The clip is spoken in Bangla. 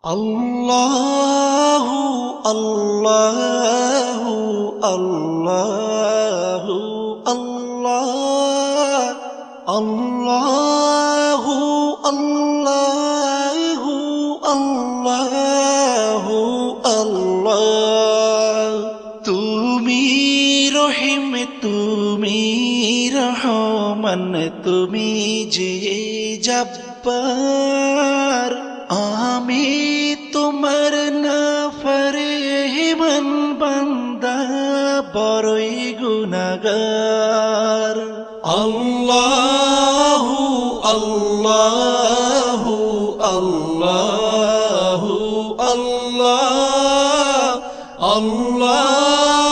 আল্লাহু আল্লাহু আল্লাহু আল্লাহ আল্লাহু আল্লাহু আল্লাহু আল্লাহ। তুমি রহিম, তুমি রহমান, তুমি যে জব্বার, আমি তোমার নাফরমান বান্দা, বড়ই গুনাহগার। আল্লাহু আল্লাহু আল্লাহু আল্লাহ আল্লাহ